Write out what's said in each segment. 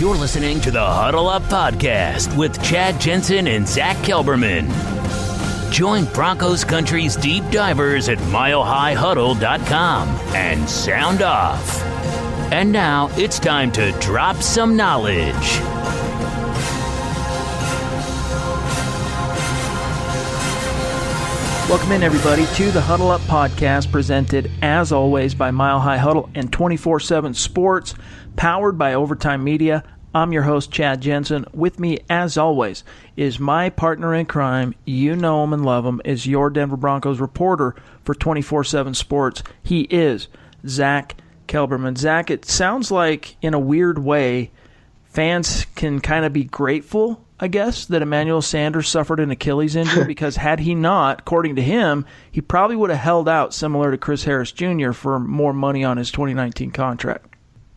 You're listening to the Huddle Up Podcast with Chad Jensen and Zach Kelberman. Join Broncos Country's deep divers at milehighhuddle.com and sound off. And now it's time to drop some knowledge. Welcome in, everybody, to the Huddle Up Podcast, presented, as always, by Mile High Huddle and 24/7 Sports, powered by Overtime Media. I'm your host, Chad Jensen. With me, as always, is my partner in crime. You know him and love him, is your Denver Broncos reporter for 24/7 Sports. He is Zach Kelberman. Zach, it sounds like, in a weird way, fans can kind of be grateful, I guess, that Emmanuel Sanders suffered an Achilles injury, because had he not, according to him, he probably would have held out, similar to Chris Harris Jr., for more money on his 2019 contract.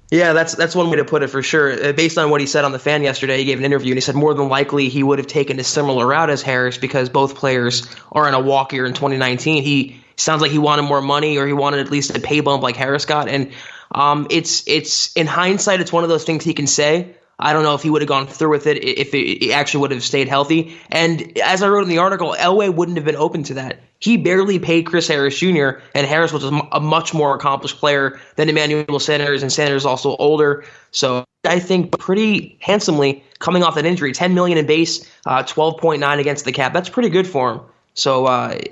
Yeah, that's one way to put it for sure. Based on what he said on The Fan yesterday, he gave an interview and he said more than likely he would have taken a similar route as Harris because both players are in a walk year in 2019. He sounds like he wanted more money, or he wanted at least a pay bump like Harris got. And it's in hindsight, it's one of those things he can say. I don't know if he would have gone through with it if it actually would have stayed healthy. And as I wrote in the article, Elway wouldn't have been open to that. He barely paid Chris Harris Jr., and Harris was a much more accomplished player than Emmanuel Sanders, and Sanders also older. So I think pretty handsomely coming off that injury, $10 million in base, 12.9 against the cap. That's pretty good for him. So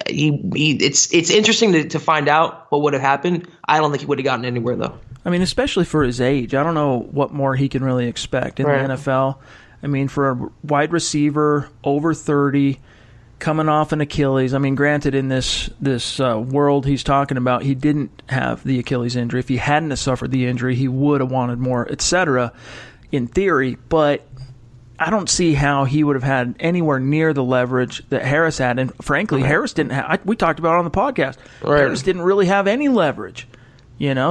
it's interesting to find out what would have happened. I don't think he would have gotten anywhere, though. I mean, especially for his age. I don't know what more he can really expect in the NFL. I mean, for a wide receiver, over 30, coming off an Achilles. I mean, granted, in this world he's talking about, he didn't have the Achilles injury. If he hadn't have suffered the injury, he would have wanted more, etc., in theory. But I don't see how he would have had anywhere near the leverage that Harris had. And frankly, Harris didn't have. We talked about it on the podcast. Harris didn't really have any leverage,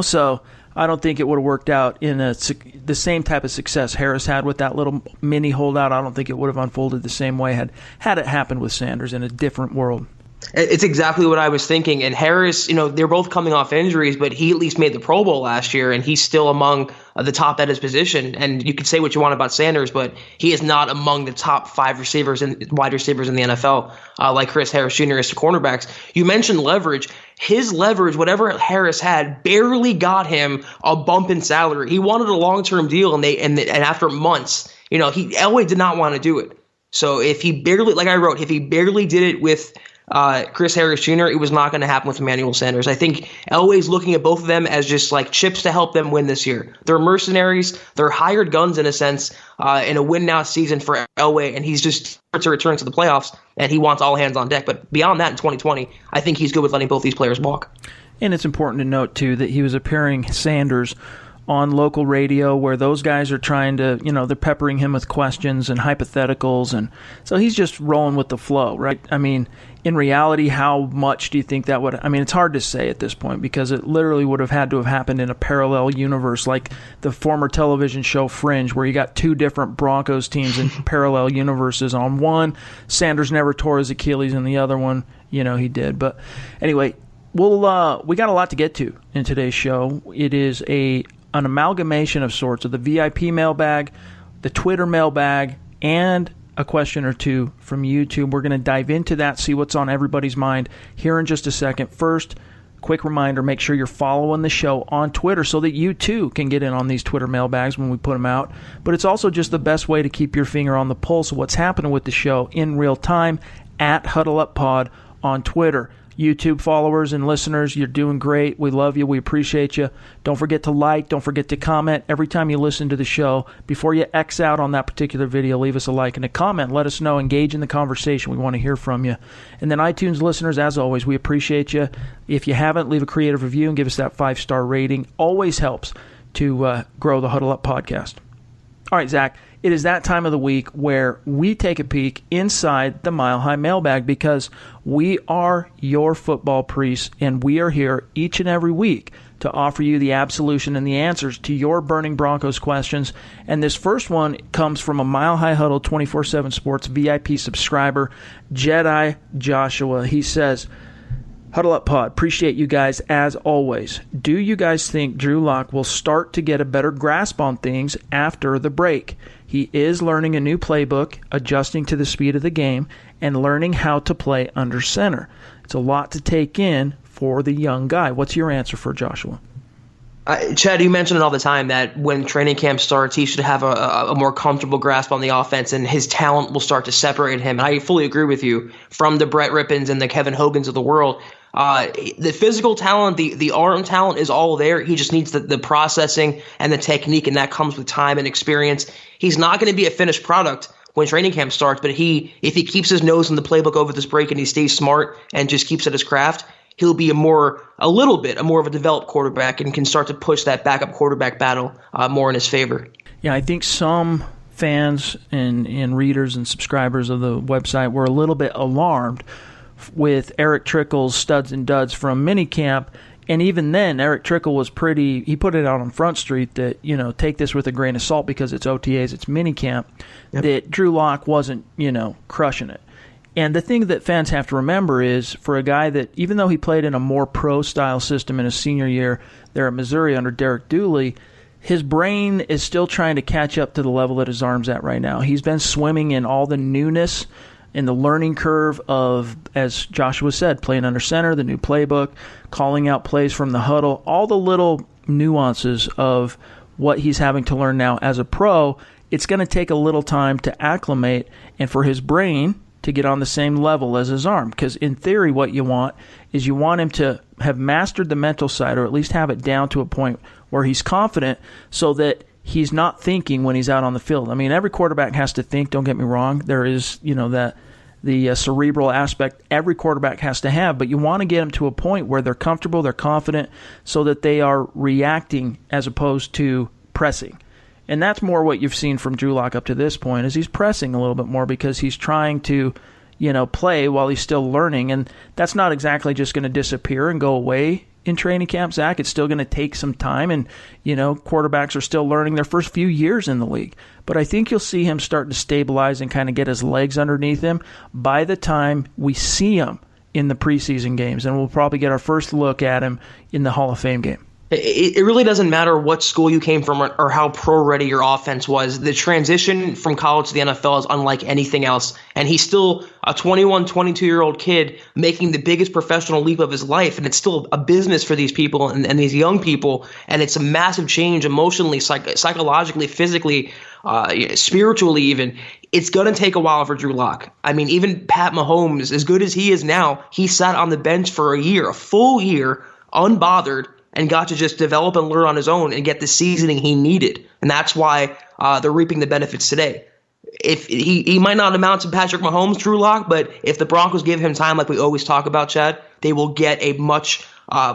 so I don't think it would have worked out in the same type of success Harris had with that little mini holdout. I don't think it would have unfolded the same way had it happened with Sanders in a different world. It's exactly what I was thinking. And Harris, they're both coming off injuries, but he at least made the Pro Bowl last year, and he's still among the top at his position. And you can say what you want about Sanders, but he is not among the top 5 receivers and wide receivers in the NFL, like Chris Harris Jr. is to cornerbacks. You mentioned leverage. His leverage, whatever Harris had, barely got him a bump in salary. He wanted a long-term deal, and after months, Elway did not want to do it. So if he barely did it with Chris Harris Jr., it was not going to happen with Emmanuel Sanders. I think Elway's looking at both of them as just like chips to help them win this year. They're mercenaries. They're hired guns in a sense in a win-now season for Elway, and he's just to return to the playoffs, and he wants all hands on deck. But beyond that, in 2020, I think he's good with letting both these players walk. And it's important to note, too, that he was appearing Sanders on local radio where those guys are trying to, they're peppering him with questions and hypotheticals. And so he's just rolling with the flow, right? I mean, in reality, how much do you think that would, it's hard to say at this point because it literally would have had to have happened in a parallel universe like the former television show Fringe, where you got 2 different Broncos teams in parallel universes. On one, Sanders never tore his Achilles, and the other one, he did. But anyway, we got a lot to get to in today's show. It is an amalgamation of sorts of the VIP mailbag, the Twitter mailbag, and a question or two from YouTube. We're going to dive into that, see what's on everybody's mind here in just a second. First, quick reminder, make sure you're following the show on Twitter so that you too can get in on these Twitter mailbags when we put them out. But it's also just the best way to keep your finger on the pulse of what's happening with the show in real time at Huddle Up Pod on Twitter. YouTube followers and listeners, you're doing great. We love you. We appreciate you. Don't forget to like. Don't forget to comment. Every time you listen to the show, before you X out on that particular video, leave us a like and a comment. Let us know. Engage in the conversation. We want to hear from you. And then iTunes listeners, as always, we appreciate you. If you haven't, leave a creative review and give us that 5-star rating. Always helps to grow the Huddle Up podcast. All right, Zach. It is that time of the week where we take a peek inside the Mile High Mailbag because we are your football priests, and we are here each and every week to offer you the absolution and the answers to your burning Broncos questions. And this first one comes from a Mile High Huddle 24/7 Sports VIP subscriber, Jedi Joshua. He says, Huddle Up Pod, appreciate you guys as always. Do you guys think Drew Lock will start to get a better grasp on things after the break? He is learning a new playbook, adjusting to the speed of the game, and learning how to play under center. It's a lot to take in for the young guy. What's your answer for Joshua? Chad, you mention it all the time that when training camp starts, he should have a more comfortable grasp on the offense, and his talent will start to separate him. And I fully agree with you. From the Brett Rypiens and the Kevin Hogans of the world, the physical talent, the arm talent is all there. He just needs the processing and the technique, and that comes with time and experience. He's not going to be a finished product when training camp starts, but if he keeps his nose in the playbook over this break and he stays smart and just keeps at his craft, he'll be a more of a developed quarterback and can start to push that backup quarterback battle more in his favor. Yeah, I think some fans and readers and subscribers of the website were a little bit alarmed with Eric Trickle's studs and duds from minicamp. And even then, Eric Trickle was he put it out on Front Street that, take this with a grain of salt because it's OTAs, it's minicamp, that Drew Lock wasn't, crushing it. And the thing that fans have to remember is for a guy that, even though he played in a more pro-style system in his senior year there at Missouri under Derek Dooley, his brain is still trying to catch up to the level that his arm's at right now. He's been swimming in all the newness in the learning curve of, as Joshua said, playing under center, the new playbook, calling out plays from the huddle, all the little nuances of what he's having to learn now as a pro. It's going to take a little time to acclimate and for his brain to get on the same level as his arm. Because in theory, what you want is you want him to have mastered the mental side, or at least have it down to a point where he's confident so that he's not thinking when he's out on the field. I mean, every quarterback has to think, don't get me wrong. There is, the cerebral aspect every quarterback has to have, but you want to get them to a point where they're comfortable, they're confident, so that they are reacting as opposed to pressing. And that's more what you've seen from Drew Lock up to this point, is he's pressing a little bit more because he's trying to, play while he's still learning. And that's not exactly just going to disappear and go away in training camp, Zach. It's still going to take some time. And, quarterbacks are still learning their first few years in the league. But I think you'll see him start to stabilize and kind of get his legs underneath him by the time we see him in the preseason games. And we'll probably get our first look at him in the Hall of Fame game. It really doesn't matter what school you came from or how pro-ready your offense was. The transition from college to the NFL is unlike anything else. And he's still a 21, 22-year-old kid making the biggest professional leap of his life. And it's still a business for these people and these young people. And it's a massive change emotionally, psychologically, physically, spiritually even. It's going to take a while for Drew Lock. I mean, even Pat Mahomes, as good as he is now, he sat on the bench for a full year, unbothered, and got to just develop and learn on his own and get the seasoning he needed. And that's why they're reaping the benefits today. If he might not amount to Patrick Mahomes, Drew Lock, but if the Broncos give him time like we always talk about, Chad, they will get a much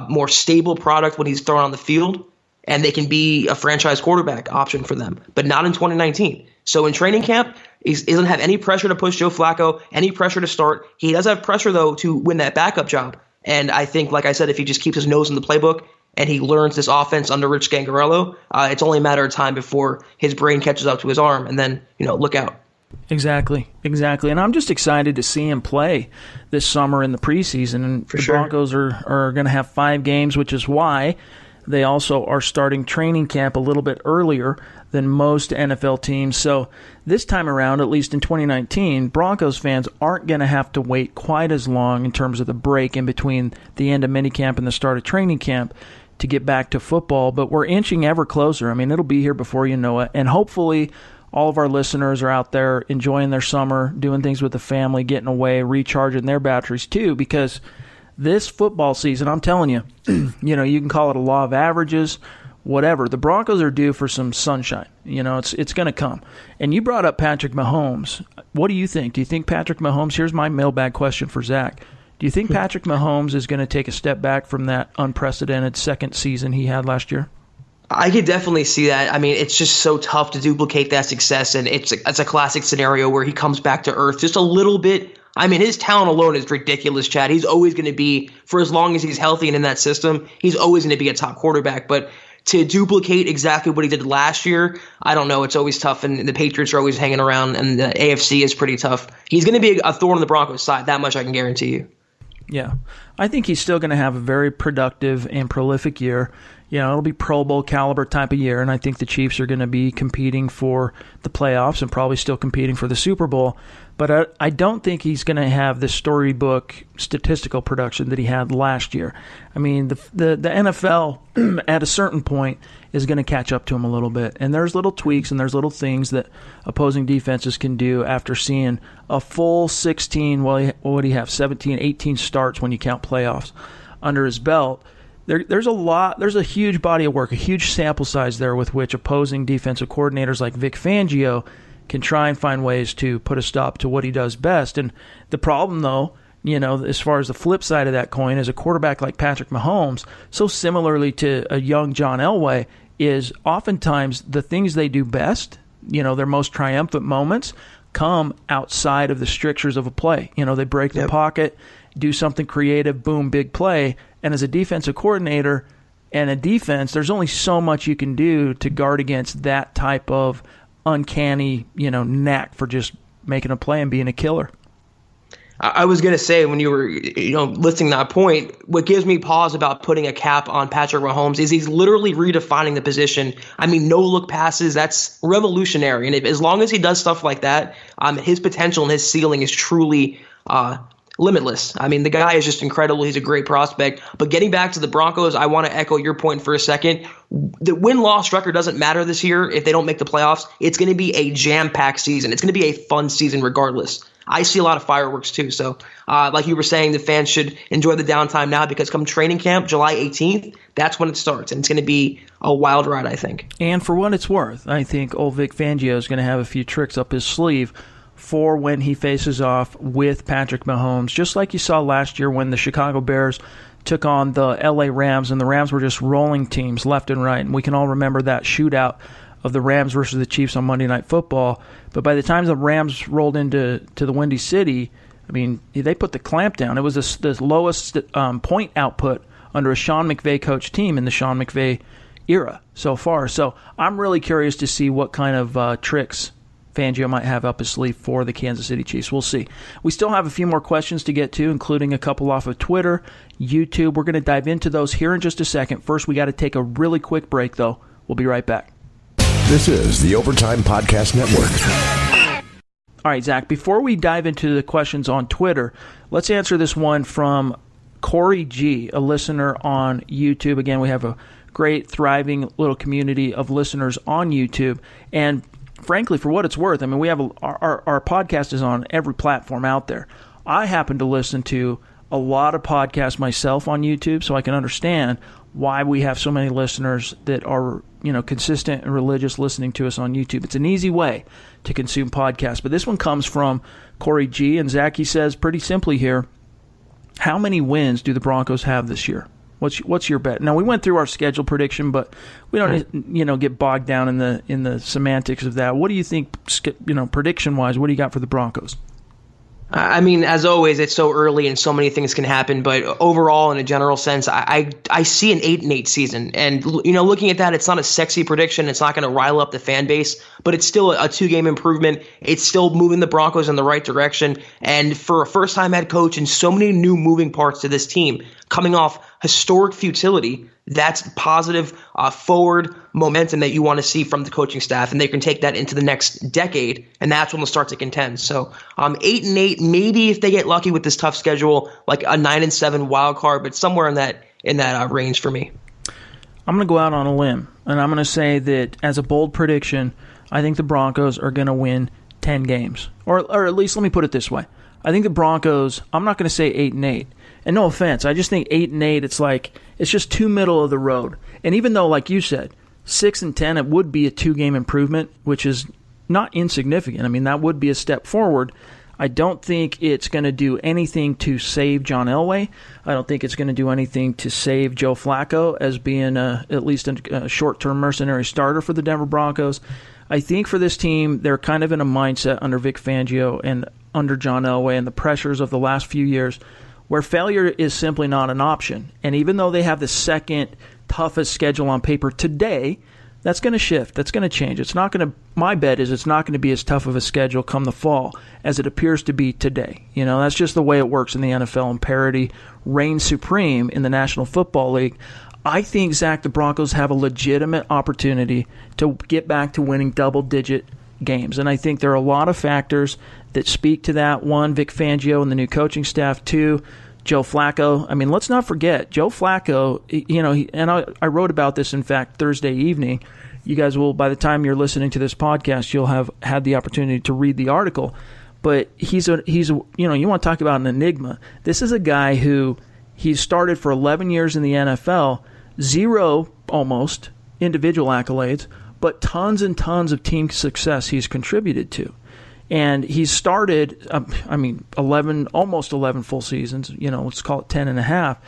more stable product when he's thrown on the field, and they can be a franchise quarterback option for them, but not in 2019. So in training camp, he doesn't have any pressure to push Joe Flacco, any pressure to start. He does have pressure, though, to win that backup job. And I think, like I said, if he just keeps his nose in the playbook and he learns this offense under Rich Scangarello, it's only a matter of time before his brain catches up to his arm, and then, look out. Exactly. And I'm just excited to see him play this summer in the preseason. And the Broncos are going to have 5 games, which is why they also are starting training camp a little bit earlier than most NFL teams. So this time around, at least in 2019, Broncos fans aren't going to have to wait quite as long in terms of the break in between the end of minicamp and the start of training camp to get back to football. But we're inching ever closer. I mean, it'll be here before you know it. And hopefully all of our listeners are out there enjoying their summer, doing things with the family, getting away, recharging their batteries too, because this football season, I'm telling you, you can call it a law of averages, whatever. The Broncos are due for some sunshine. It's going to come. And you brought up Patrick Mahomes. What do you think? Do you think Patrick Mahomes, here's my mailbag question for Zach. Do you think Patrick Mahomes is going to take a step back from that unprecedented second season he had last year? I could definitely see that. I mean, it's just so tough to duplicate that success, and it's a classic scenario where he comes back to earth just a little bit. I mean, his talent alone is ridiculous, Chad. He's always going to be, for as long as he's healthy and in that system, he's always going to be a top quarterback. But to duplicate exactly what he did last year, I don't know. It's always tough, and the Patriots are always hanging around, and the AFC is pretty tough. He's going to be a thorn in the Broncos' side. That much I can guarantee you. Yeah. I think he's still going to have a very productive and prolific year. It'll be Pro Bowl caliber type of year, and I think the Chiefs are going to be competing for the playoffs and probably still competing for the Super Bowl. But I don't think he's going to have the storybook statistical production that he had last year. I mean, the NFL at a certain point is going to catch up to him a little bit. And there's little tweaks and there's little things that opposing defenses can do after seeing a full 16, what would he have, 17, 18 starts when you count playoffs under his belt. There's a huge body of work, a huge sample size there with which opposing defensive coordinators like Vic Fangio can try and find ways to put a stop to what he does best. And the problem, though, as far as the flip side of that coin, is a quarterback like Patrick Mahomes, so similarly to a young John Elway, is oftentimes the things they do best, their most triumphant moments, come outside of the strictures of a play. They break the pocket, do something creative, boom, big play. And as a defensive coordinator and a defense, there's only so much you can do to guard against that type of uncanny, knack for just making a play and being a killer. I was going to say, when you were, listing that point, what gives me pause about putting a cap on Patrick Mahomes is he's literally redefining the position. I mean, no-look passes, that's revolutionary. And as long as he does stuff like that, his potential and his ceiling is truly limitless. I mean, the guy is just incredible. He's a great prospect. But getting back to the Broncos, I want to echo your point for a second. The win-loss record doesn't matter this year if they don't make the playoffs. It's going to be a jam-packed season. It's going to be a fun season regardless. I see a lot of fireworks too. So like you were saying, the fans should enjoy the downtime now, because come training camp, July 18th, that's when it starts. And it's going to be a wild ride, I think. And for what it's worth, I think old Vic Fangio is going to have a few tricks up his sleeve for when he faces off with Patrick Mahomes, just like you saw last year when the Chicago Bears took on the LA Rams, and the Rams were just rolling teams left and right. And we can all remember that shootout of the Rams versus the Chiefs on Monday Night Football. But by the time the Rams rolled into the Windy City, I mean, they put the clamp down. It was the lowest point output under a Sean McVay coach team in the Sean McVay era so far. So I'm really curious to see what kind of tricks Fangio might have up his sleeve for the Kansas City Chiefs. We'll see. We still have a few more questions to get to, including a couple off of Twitter, YouTube. We're going to dive into those here in just a second. First, we got to take a really quick break, though. We'll be right back. This is the Overtime Podcast Network. All right, Zach, before we dive into the questions on Twitter, let's answer this one from Corey G., a listener on YouTube. Again, we have a great, thriving little community of listeners on YouTube. And frankly, for what it's worth, I mean, we have our podcast is on every platform out there. I happen to listen to a lot of podcasts myself on YouTube, so I can understand why we have so many listeners that are, consistent and religious listening to us on YouTube. It's an easy way to consume podcasts. But this one comes from Corey G. And Zach, he says pretty simply here, how many wins do the Broncos have this year? What's your bet? Now, we went through our schedule prediction, but we don't get bogged down in the semantics of that. What do you think, prediction-wise, what do you got for the Broncos? I mean, as always, it's so early and so many things can happen. But overall, in a general sense, I see an 8-8 season. And, looking at that, it's not a sexy prediction. It's not going to rile up the fan base, but it's still a 2-game improvement. It's still moving the Broncos in the right direction. And for a first-time head coach and so many new moving parts to this team, coming off historic futility, that's positive forward momentum that you want to see from the coaching staff, and they can take that into the next decade, and that's when they'll start to contend. So 8-8, maybe if they get lucky with this tough schedule, like a 9-7 wild card, but somewhere in that range for me. I'm going to go out on a limb, and I'm going to say that as a bold prediction, I think the Broncos are going to win 10 games, or at least let me put it this way. I think the Broncos, I'm not going to say 8-8. And no offense, I just think 8-8, it's just too middle of the road. And even though, like you said, 6-10, it would be a 2-game improvement, which is not insignificant. I mean, that would be a step forward. I don't think it's going to do anything to save John Elway. I don't think it's going to do anything to save Joe Flacco as being at least a short-term mercenary starter for the Denver Broncos. I think for this team, they're kind of in a mindset under Vic Fangio and under John Elway and the pressures of the last few years where failure is simply not an option. And even though they have the second toughest schedule on paper today, That's going to shift. That's going to change. It's not going to. My bet is it's not going to be as tough of a schedule come the fall as it appears to be today. That's just the way it works in the NFL, and parity reigns supreme in the National Football League. I think, Zach, the Broncos have a legitimate opportunity to get back to winning double-digit games, and I think there are a lot of factors that speak to that. One, Vic Fangio and the new coaching staff. Two, Joe Flacco. I mean, let's not forget, Joe Flacco, I wrote about this, in fact, Thursday evening. You guys will, by the time you're listening to this podcast, you'll have had the opportunity to read the article. But he's you want to talk about an enigma. This is a guy who he's started for 11 years in the NFL, 0 almost individual accolades, but tons and tons of team success he's contributed to. And he's started, almost 11 full seasons, let's call it 10 and a half.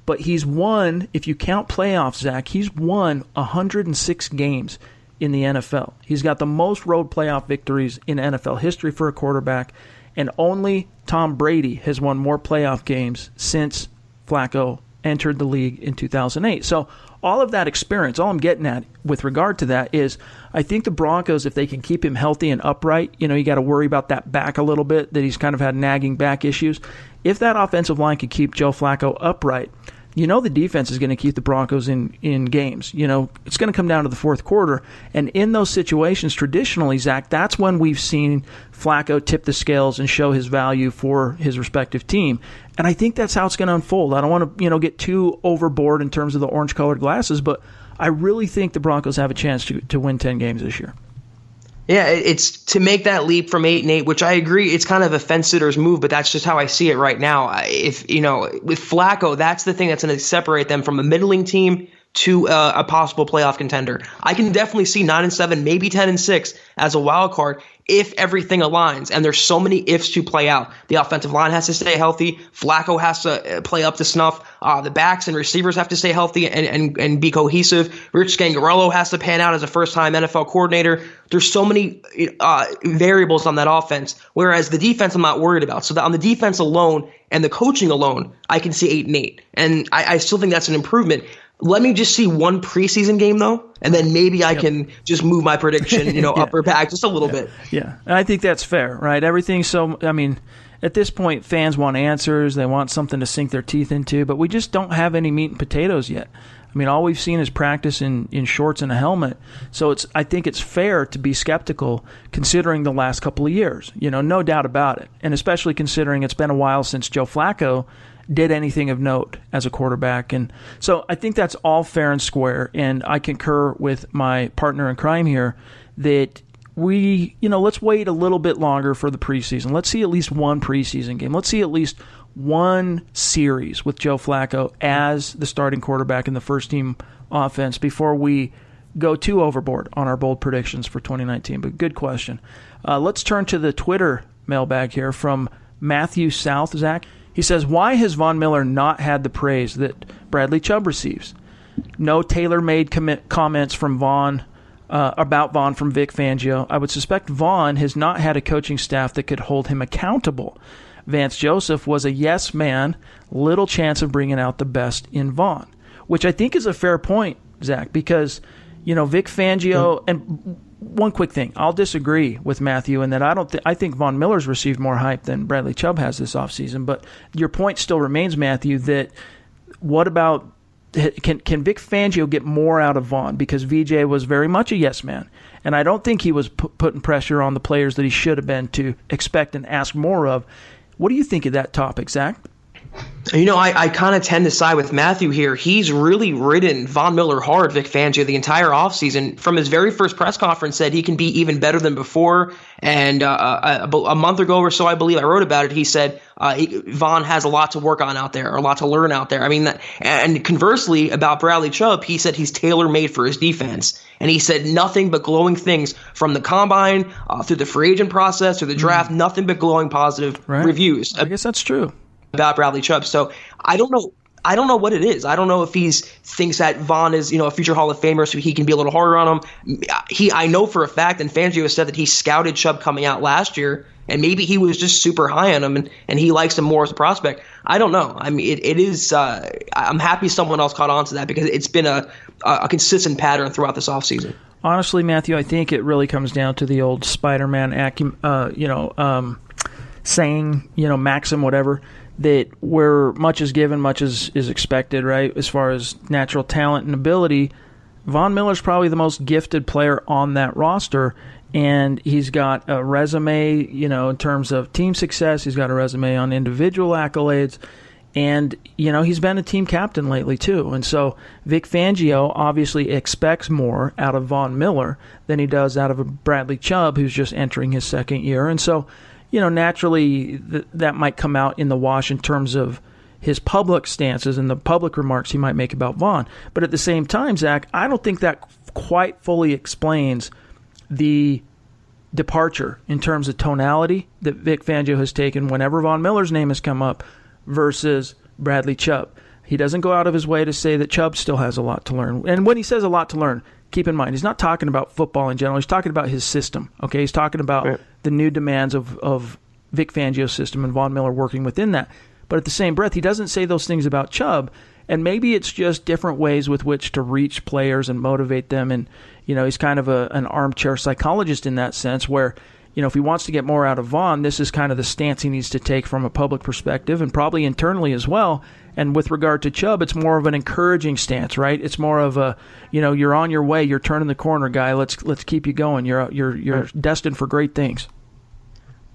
But he's won, if you count playoffs, Zach, he's won 106 games in the NFL. He's got the most road playoff victories in NFL history for a quarterback, and only Tom Brady has won more playoff games since Flacco entered the league in 2008. So all of that experience, all I'm getting at with regard to that is I think the Broncos, if they can keep him healthy and upright, you got to worry about that back a little bit, that he's kind of had nagging back issues. If that offensive line can keep Joe Flacco upright, the defense is going to keep the Broncos in games. It's going to come down to the fourth quarter. And in those situations, traditionally, Zach, that's when we've seen Flacco tip the scales and show his value for his respective team. And I think that's how it's going to unfold. I don't want to, get too overboard in terms of the orange-colored glasses, but I really think the Broncos have a chance to win 10 games this year. Yeah, it's to make that leap from 8-8, which I agree, it's kind of a fence-sitter's move, but that's just how I see it right now. If with Flacco, that's the thing that's going to separate them from a middling team to a possible playoff contender. I can definitely see 9-7, maybe 10-6 as a wild card if everything aligns. And there's so many ifs to play out. The offensive line has to stay healthy. Flacco has to play up to snuff. The backs and receivers have to stay healthy and be cohesive. Rich Scangarello has to pan out as a first-time NFL coordinator. There's so many variables on that offense, whereas the defense I'm not worried about. So that on the defense alone and the coaching alone, I can see 8-8. And I still think that's an improvement. Let me just see one preseason game, though, and then maybe I can just move my prediction, up or back just a little bit. Yeah, and I think that's fair, right? Everything's at this point, fans want answers. They want something to sink their teeth into, but we just don't have any meat and potatoes yet. All we've seen is practice in shorts and a helmet. So I think it's fair to be skeptical considering the last couple of years, no doubt about it. And especially considering it's been a while since Joe Flacco did anything of note as a quarterback. And so I think that's all fair and square. And I concur with my partner in crime here that let's wait a little bit longer for the preseason. Let's see at least one preseason game. Let's see at least one series with Joe Flacco as the starting quarterback in the first team offense before we go too overboard on our bold predictions for 2019. But good question. Let's turn to the Twitter mailbag here from Matthew South, Zach. He says, why has Von Miller not had the praise that Bradley Chubb receives? No tailor-made comments from Von about Von from Vic Fangio. I would suspect Von has not had a coaching staff that could hold him accountable. Vance Joseph was a yes man, little chance of bringing out the best in Von, which I think is a fair point, Zach, because, Vic Fangio, and one quick thing, I'll disagree with Matthew in that I think Von Miller's received more hype than Bradley Chubb has this offseason, but your point still remains, Matthew, that what about can Vic Fangio get more out of Von? Because VJ was very much a yes man, and I don't think he was putting pressure on the players that he should have been to expect and ask more of. What do you think of that topic, Zach? I kind of tend to side with Matthew here. He's really ridden Von Miller hard, Vic Fangio, the entire offseason. From his very first press conference, said he can be even better than before. And a month ago or so, I believe I wrote about it, he said Von has a lot to work on out there, or a lot to learn out there. And conversely, about Bradley Chubb, he said he's tailor-made for his defense. And he said nothing but glowing things from the combine, through the free agent process, through the draft, nothing but glowing positive reviews. I guess that's true about Bradley Chubb. So I don't know what it is. I don't know if he thinks that Von is, a future Hall of Famer, so he can be a little harder on him. I know for a fact, and Fangio has said that he scouted Chubb coming out last year, and maybe he was just super high on him, and he likes him more as a prospect. I don't know. It is. I'm happy someone else caught on to that, because it's been a consistent pattern throughout this offseason. Honestly, Matthew, I think it really comes down to the old Spider-Man saying, maxim, whatever, that where much is given, much is expected, right? As far as natural talent and ability, Von Miller's probably the most gifted player on that roster, and he's got a resume, in terms of team success. He's got a resume on individual accolades. And, he's been a team captain lately, too. And so Vic Fangio obviously expects more out of Von Miller than he does out of a Bradley Chubb, who's just entering his second year. And so, naturally that might come out in the wash in terms of his public stances and the public remarks he might make about Von. But at the same time, Zach, I don't think that quite fully explains the departure in terms of tonality that Vic Fangio has taken whenever Von Miller's name has come up versus Bradley Chubb. He doesn't go out of his way to say that Chubb still has a lot to learn. And when he says a lot to learn, keep in mind, he's not talking about football in general. He's talking about his system. Okay, he's talking about the new demands of Vic Fangio's system and Von Miller working within that. But at the same breath, he doesn't say those things about Chubb. And maybe it's just different ways with which to reach players and motivate them. And, he's kind of an armchair psychologist in that sense where, if he wants to get more out of Von, this is kind of the stance he needs to take from a public perspective and probably internally as well. And with regard to Chubb, it's more of an encouraging stance, right? It's more of a, you're on your way, you're turning the corner, guy. Let's keep you going. You're destined for great things.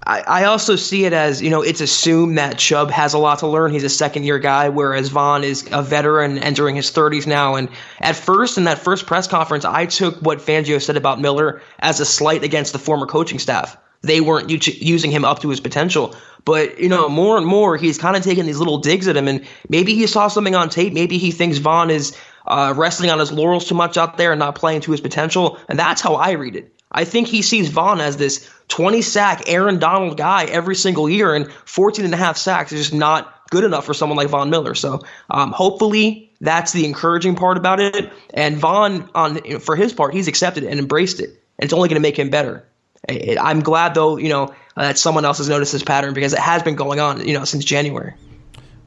I also see it as, it's assumed that Chubb has a lot to learn. He's a second-year guy, whereas Von is a veteran entering his 30s now. And at first, in that first press conference, I took what Fangio said about Miller as a slight against the former coaching staff. They weren't using him up to his potential. But, more and more, he's kind of taking these little digs at him. And maybe he saw something on tape. Maybe he thinks Von is resting on his laurels too much out there and not playing to his potential. And that's how I read it. I think he sees Von as this 20-sack Aaron Donald guy every single year, and 14.5 sacks is just not good enough for someone like Von Miller. So hopefully that's the encouraging part about it. And Von, for his part, he's accepted it and embraced it. And it's only going to make him better. I'm glad, though, that someone else has noticed this pattern because it has been going on, since January.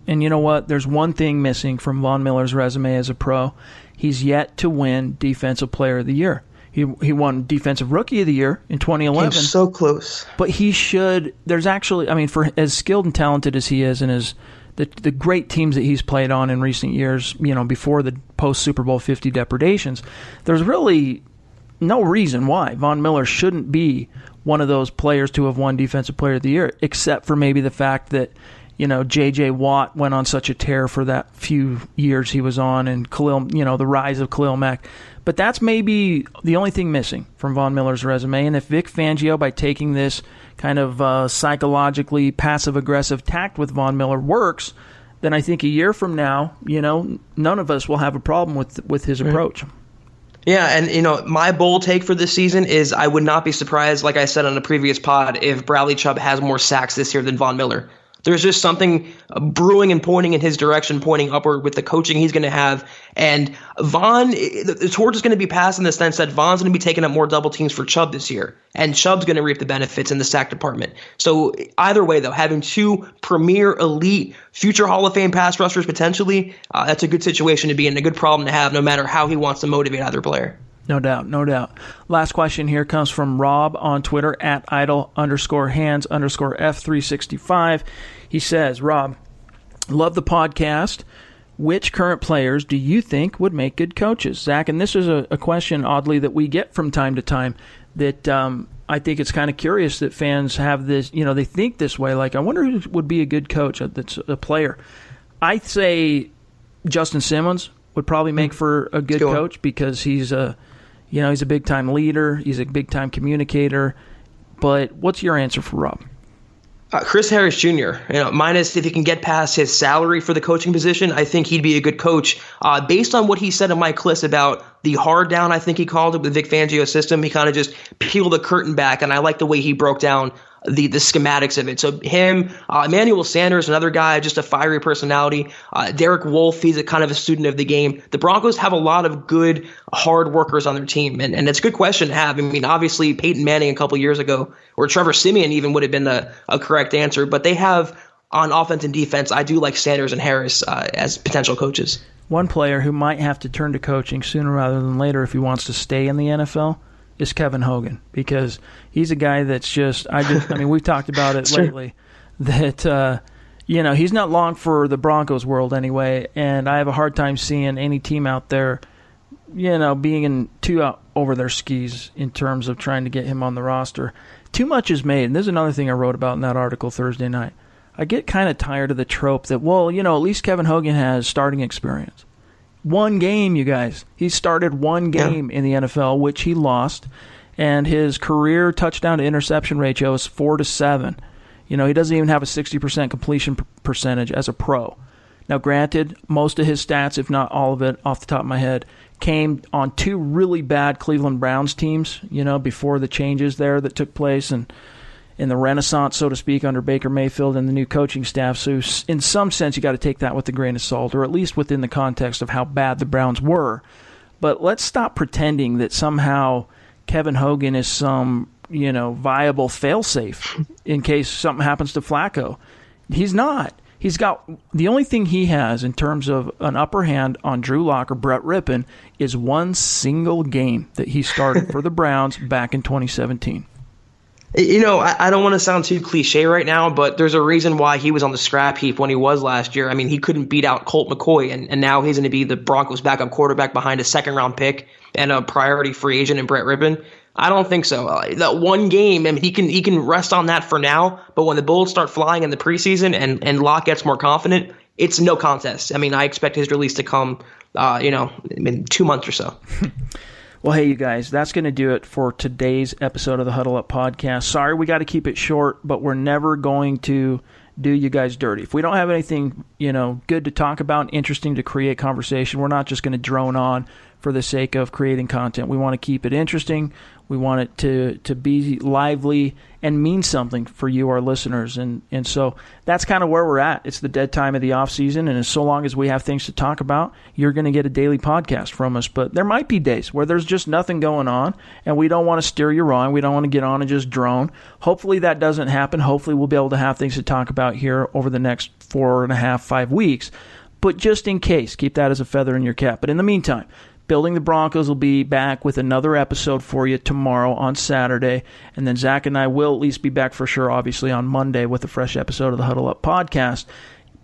And you know what? There's one thing missing from Von Miller's resume as a pro. He's yet to win Defensive Player of the Year. He won Defensive Rookie of the Year in 2011. Came so close. But he should. There's actually, for as skilled and talented as he is, and as the great teams that he's played on in recent years, before the post Super Bowl 50 depredations, there's really no reason why Von Miller shouldn't be one of those players to have won Defensive Player of the Year, except for maybe the fact that J.J. Watt went on such a tear for that few years he was on, and Khalil, the rise of Khalil Mack. But that's maybe the only thing missing from Von Miller's resume. And if Vic Fangio, by taking this kind of psychologically passive-aggressive tact with Von Miller works, then I think a year from now, none of us will have a problem with his approach. Yeah, and my bold take for this season is I would not be surprised, like I said on a previous pod, if Bradley Chubb has more sacks this year than Von Miller. There's just something brewing and pointing in his direction, pointing upward with the coaching he's going to have. And Von, the torch is going to be passed in the sense that Von's going to be taking up more double teams for Chubb this year. And Chubb's going to reap the benefits in the sack department. So either way, though, having two premier, elite, future Hall of Fame pass rushers potentially, that's a good situation to be in, a good problem to have, no matter how he wants to motivate either player. No doubt, no doubt. Last question here comes from Rob on Twitter at idle_hands_F365. He says, Rob, love the podcast. Which current players do you think would make good coaches? Zach, and this is a question, oddly, that we get from time to time that I think it's kind of curious that fans have this, they think this way. Like, I wonder who would be a good coach that's a player. I'd say Justin Simmons would probably make for a good coach because he's a big-time leader. He's a big-time communicator. But what's your answer for Rob? Chris Harris Jr., minus if he can get past his salary for the coaching position, I think he'd be a good coach. Based on what he said in Mike Kliss about the hard down, I think he called it, with Vic Fangio's system, he kind of just peeled the curtain back, and I like the way he broke down the schematics of it. So him, Emmanuel Sanders, another guy, just a fiery personality. Derek Wolfe, he's a kind of a student of the game. The Broncos have a lot of good, hard workers on their team, and it's a good question to have. I mean, obviously, Peyton Manning a couple years ago, or Trevor Siemian even would have been a correct answer, but they have on offense and defense, I do like Sanders and Harris as potential coaches. One player who might have to turn to coaching sooner rather than later if he wants to stay in the NFL is Kevin Hogan, because he's a guy that's we've talked about it lately, that he's not long for the Broncos world anyway, and I have a hard time seeing any team out there being too out over their skis in terms of trying to get him on the roster. Too much is made, and there's another thing I wrote about in that article Thursday night. I get kind of tired of the trope that, at least Kevin Hogan has starting experience. One game, you guys. He started one game in the NFL, which he lost, and his career touchdown to interception ratio is 4-7. He doesn't even have a 60% completion percentage as a pro. Now, granted, most of his stats, if not all of it, off the top of my head, came on two really bad Cleveland Browns teams, before the changes there that took place and in the renaissance, so to speak, under Baker Mayfield and the new coaching staff. So in some sense, you got to take that with a grain of salt, or at least within the context of how bad the Browns were. But let's stop pretending that somehow Kevin Hogan is some, viable fail-safe in case something happens to Flacco. He's not. He's got the only thing he has in terms of an upper hand on Drew Lock or Brett Rypien is one single game that he started for the Browns back in 2017. I don't want to sound too cliche right now, but there's a reason why he was on the scrap heap when he was last year. I mean, he couldn't beat out Colt McCoy, and now he's going to be the Broncos' backup quarterback behind a second-round pick and a priority free agent in Brett Rypien. I don't think so. That one game, he can rest on that for now, but when the Bulls start flying in the preseason and Locke gets more confident, it's no contest. I mean, I expect his release to come, in 2 months or so. Well, hey, you guys, that's going to do it for today's episode of the Huddle Up Podcast. Sorry we got to keep it short, but we're never going to do you guys dirty. If we don't have anything, good to talk about, interesting to create conversation, we're not just going to drone on for the sake of creating content. We want to keep it interesting. We want it to be lively and mean something for you, our listeners. And so that's kind of where we're at. It's the dead time of the off season, and so long as we have things to talk about, you're going to get a daily podcast from us. But there might be days where there's just nothing going on, and we don't want to steer you wrong. We don't want to get on and just drone. Hopefully that doesn't happen. Hopefully we'll be able to have things to talk about here over the next 4.5, 5 weeks. But just in case, keep that as a feather in your cap. But in the meantime, Building the Broncos will be back with another episode for you tomorrow on Saturday. And then Zach and I will at least be back for sure, obviously, on Monday with a fresh episode of the Huddle Up Podcast.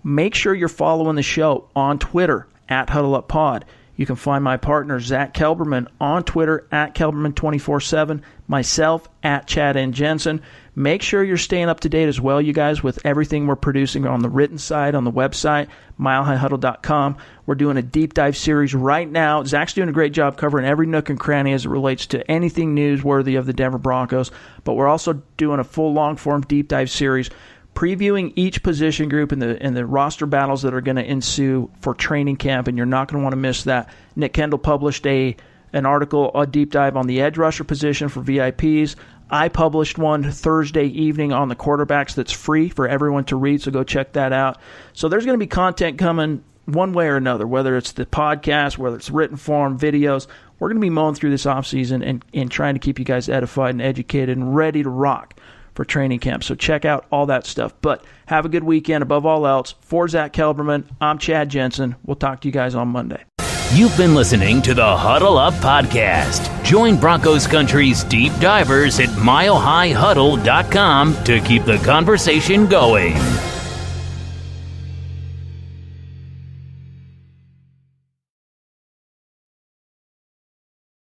Make sure you're following the show on Twitter at Huddle Up Pod. You can find my partner, Zach Kelberman, on Twitter at Kelberman247, myself at Chad N. Jensen. Make sure you're staying up to date as well, you guys, with everything we're producing on the written side, on the website, milehighhuddle.com. We're doing a deep dive series right now. Zach's doing a great job covering every nook and cranny as it relates to anything newsworthy of the Denver Broncos. But we're also doing a full long-form deep dive series previewing each position group and the roster battles that are going to ensue for training camp, and you're not going to want to miss that. Nick Kendall published an article, a deep dive on the edge rusher position for VIPs. I published one Thursday evening on the quarterbacks that's free for everyone to read, so go check that out. So there's going to be content coming one way or another, whether it's the podcast, whether it's written form, videos. We're going to be mowing through this offseason and trying to keep you guys edified and educated and ready to rock for training camp. So check out all that stuff. But have a good weekend above all else. For Zach Kelberman, I'm Chad Jensen. We'll talk to you guys on Monday. You've been listening to the Huddle Up Podcast. Join Broncos Country's deep divers at milehighhuddle.com to keep the conversation going.